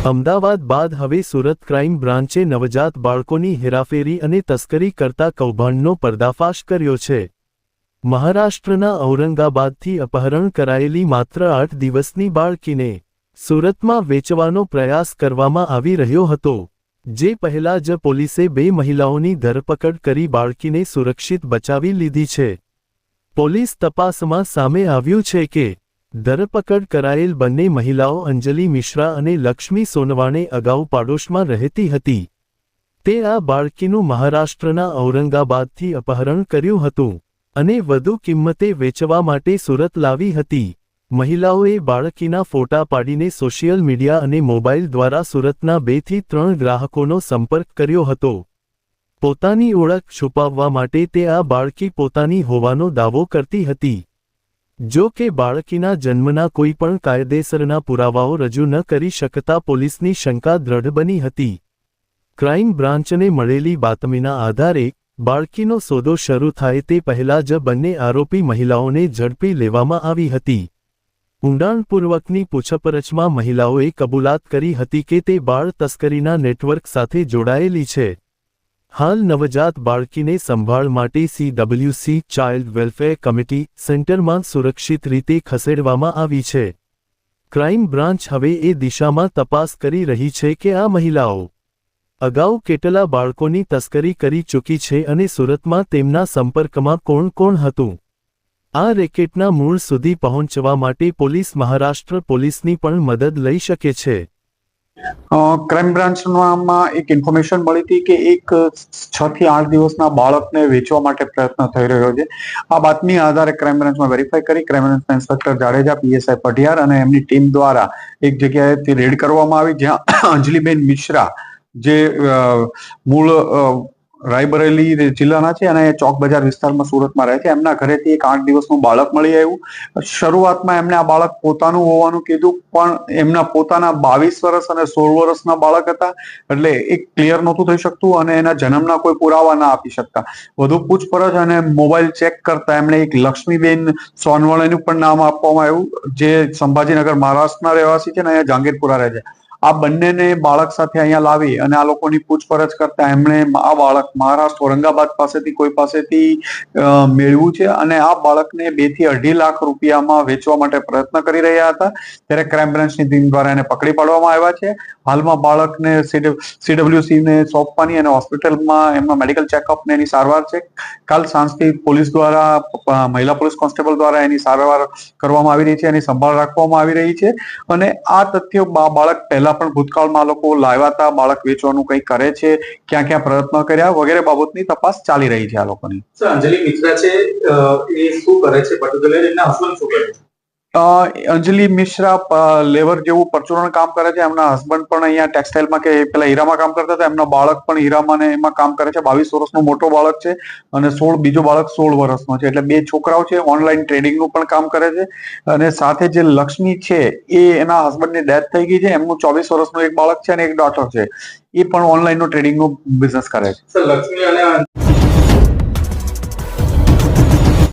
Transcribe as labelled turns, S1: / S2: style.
S1: અમદાવાદ બાદ હવે સુરત ક્રાઇમ બ્રાન્ચે નવજાત બાળકોની હેરાફેરી અને તસ્કરી કરતા કૌભાંડનો પર્દાફાશ કર્યો છે। મહારાષ્ટ્રના ઔરંગાબાદથી અપહરણ કરાયેલી માત્ર 8 દિવસની બાળકીને સુરતમાં વેચવાનો પ્રયાસ કરવામાં આવી રહ્યો હતો, જે પહેલા જ પોલીસે 2 મહિલાઓની ધરપકડ કરી બાળકીને સુરક્ષિત બચાવી લીધી છે। પોલીસ તપાસમાં સામે આવ્યું છે કે ધરપકડ કરાયેલ બંને મહિલાઓ અંજલિ મિશ્રા અને લક્ષ્મી સોનવાણે અગાઉ પાડોશમાં રહેતી હતી। તે આ બાળકીનું મહારાષ્ટ્રના ઔરંગાબાદથી અપહરણ કર્યું હતું અને વધુ કિંમતે વેચવા માટે સુરત લાવી હતી। મહિલાઓએ બાળકીના ફોટા પાડીને સોશિયલ મીડિયા અને મોબાઈલ દ્વારા સુરતના 2 થી 3 ગ્રાહકોનો સંપર્ક કર્યો હતો। પોતાની ઓળખ છુપાવવા માટે તે આ બાળકી પોતાની હોવાનો દાવો કરતી હતી। જો કે બાળકીના જન્મના કોઈ પણ કાયદેસરના પુરાવાઓ રજૂ ન કરી શકતા પોલીસની શંકા દ્રઢ બની હતી। ક્રાઇમ બ્રાન્ચને મળેલી બાતમીના આધારે બાળકીનો સોદો શરૂ થાય તે પહેલા જ બંને આરોપી મહિલાઓને ઝડપી લેવામાં આવી હતી। ઊંડાણપૂર્વકની પૂછપરછમાં મહિલાઓએ કબૂલાત કરી હતી કે તે બાળ તસ્કરીના નેટવર્ક સાથે જોડાયેલી છે। હાલ નવજાત બાળકીને સંભાળ માટે CWC ચાઇલ્ડ વેલફેર કમિટી સેન્ટરમાં સુરક્ષિત રીતે ખસેડવામાં આવી છે। ક્રાઇમ બ્રાન્ચ હવે એ દિશામાં તપાસ કરી રહી છે કે આ મહિલાઓ અગાઉ કેટલા બાળકોની તસ્કરી કરી ચૂકી છે અને સુરતમાં તેમના સંપર્કમાં કોણ કોણ હતું। આ રેકેટના મૂળ સુધી પહોંચવા માટે પોલીસ મહારાષ્ટ્ર પોલીસની પણ મદદ લઈ શકે છે।
S2: ક્રાઇમ બ્રાન્ચમાં એક ઇન્ફોર્મેશન મળી હતી કે એક 6 થી 8 દિવસના બાળકને વેચવા માટે પ્રયત્ન થઈ રહ્યો છે। આ બાતમી આધારે ક્રાઇમ બ્રાન્ચમાં વેરીફાઈ કરી ક્રાઇમ બ્રાન્ચના ઇન્સ્પેક્ટર જાડેજા, PSI પઢિયાર અને એમની ટીમ દ્વારા એક જગ્યાએથી રેડ કરવામાં આવી, જ્યાં અંજલિબેન મિશ્રા જે મૂળ રાયબરેલી જિલ્લાના છે અને ચોક બજાર વિસ્તારમાં સુરતમાં રહે છે, એમના ઘરેથી એક 8 દિવસનું બાળક મળી આવ્યું। શરૂઆતમાં એમને આ બાળક પોતાનું હોવાનું કીધું, પણ એમના પોતાના 22 વર્ષ અને 16 વર્ષના બાળક હતા, એટલે એક ક્લિયર નહોતું થઈ શકતું અને એના જન્મના કોઈ પુરાવા ના આપી શકતા। વધુ પૂછપરછ અને મોબાઈલ ચેક કરતા એમણે એક લક્ષ્મીબેન સોનવાણેનું પણ નામ આપવામાં આવ્યું, જે સંભાજીનગર મહારાષ્ટ્રના રહેવાસી છે અને અહીંયા જહાંગીરપુરા રહે છે। આ બંનેને બાળક સાથે અહીંયા લાવી અને આ લોકોની પૂછપરછ કરતા એમણે આ બાળક મહારાષ્ટ્ર ઔરંગાબાદ પાસેથી કોઈ પાસેથી મેળવ્યું છે અને આ બાળકને 2 થી 2.5 લાખ રૂપિયામાં વેચવા માટે પ્રયત્ન કરી રહ્યા હતા, ત્યારે ક્રાઇમ બ્રાન્ચની ટીમ દ્વારા એને પકડી પાડવામાં આવ્યા છે। હાલમાં બાળકને CWC ને સોંપવાની અને હોસ્પિટલમાં એમના મેડિકલ ચેકઅપ ને એની સારવાર છે। કાલ સાંજથી પોલીસ દ્વારા મહિલા પોલીસ કોન્સ્ટેબલ દ્વારા એની સારવાર કરવામાં આવી રહી છે, એની સંભાળ રાખવામાં આવી રહી છે અને આ તથ્ય બાળક પહેલા પણ ભૂતકાળમાં લોકો લાવ્યા હતા, બાળક વેચવાનું કંઈ કરે છે, ક્યાં ક્યાં પ્રયત્ન કર્યા વગેરે બાબતની તપાસ ચાલી રહી છે આ લોકોની।
S3: સર, અંજલિ મિશ્રા છે એ શું કરે છે પર્ટિક્યુલર, એમના હસબન્ડ શું કરે છે?
S2: અંજલિ મિશ્રા લેબર જેવું પરચુરણ કામ કરે છે। એમના હસબન્ડ પણ અહીંયા ટેક્સટાઇલમાં કે પેલા હીરામાં કામ કરતા હતા, એમનો બાળક પણ હીરામાં ને એમાં કામ કરે છે। 22 વર્ષનો મોટો બાળક છે અને બીજો બાળક 16 વર્ષનો છે, એટલે 2 છોકરાઓ છે। ઓનલાઈન ટ્રેડિંગનું પણ કામ કરે છે અને સાથે જે લક્ષ્મી છે એ એના હસબન્ડની ડેથ થઈ ગઈ છે, એમનું 24 વર્ષનું એક બાળક છે અને એક ડોટર છે, એ પણ ઓનલાઈનનો ટ્રેડિંગનો બિઝનેસ કરે છે।
S3: સર, લક્ષ્મી અને